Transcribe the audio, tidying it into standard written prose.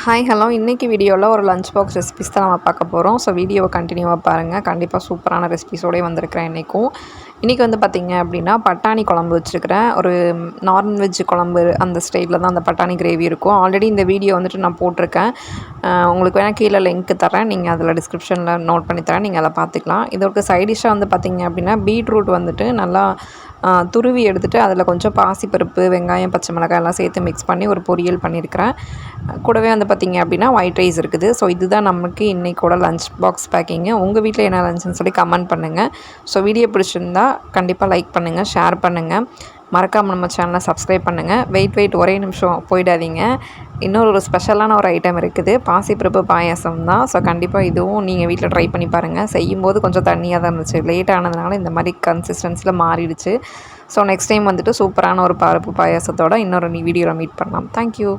Hi hello இன்றைக்கி வீடியோவில் ஒரு லஞ்ச் பாக்ஸ் ரெசிபிஸ் தான் நம்ம பார்க்க போகிறோம். ஸோ வீடியோவை கண்டினியூவாக பாருங்கள். கண்டிப்பாக சூப்பரான ரெசிபிஸோடய வந்திருக்கிறேன் இன்றைக்கி வந்து பார்த்திங்க அப்படின்னா பட்டாணி குழம்பு வச்சுருக்கிறேன். ஒரு நான்வெஜ் குழம்பு அந்த ஸ்டைலில் தான் அந்த பட்டாணி கிரேவி இருக்கும். ஆல்ரெடி இந்த வீடியோ வந்துட்டு நான் போட்டிருக்கேன். உங்களுக்கு வேணால் கீழே லிங்க் தரேன். நீங்கள் அதில் டிஸ்கிரிப்ஷனில் நோட் பண்ணி தரேன். நீங்கள் அதை பார்த்துக்கலாம். இதற்கு சைடிஷ்ஷாக வந்து பார்த்திங்க அப்படின்னா பீட்ரூட் வந்துட்டு நல்லா துருவி எடுத்துகிட்டு அதில் கொஞ்சம் பாசிப்பருப்பு, வெங்காயம், பச்சை மிளகாய் எல்லாம் சேர்த்து மிக்ஸ் பண்ணி ஒரு பொரியல் பண்ணியிருக்கிறேன். கூடவே வந்து பார்த்திங்க அப்படின்னா ஒயிட் ரைஸ் இருக்குது. ஸோ இதுதான் நமக்கு இன்றைக்கூட லஞ்ச் பாக்ஸ் பேக்கிங்கு. உங்கள் வீட்டில் என்ன லஞ்சுன்னு சொல்லி கமெண்ட் பண்ணுங்கள். ஸோ வீடியோ பிடிச்சிருந்தா கண்டிப்பாக லைக் பண்ணுங்கள், ஷேர் பண்ணுங்கள். மறக்காமல் நம்ம சேனலை சப்ஸ்கிரைப் பண்ணுங்கள். வெயிட் ஒரே நிமிஷம் போயிடாதீங்க. இன்னொரு ஸ்பெஷலான ஒரு ஐட்டம் இருக்குது. பாசிப்பருப்பு பாயாசம் தான். ஸோ கண்டிப்பாக இதுவும் நீங்கள் வீட்டில் ட்ரை பண்ணி பாருங்கள். செய்யும்போது கொஞ்சம் தண்ணியாக தான் இருந்துச்சு. லேட் ஆனதுனால இந்த மாதிரி கன்சிஸ்டன்சியில் மாறிடுச்சு. ஸோ நெக்ஸ்ட் டைம் வந்துட்டு சூப்பரான ஒரு பருப்பு பாயாசத்தோட இன்னொரு வீடியோவில் மீட் பண்ணலாம். தேங்க்யூ.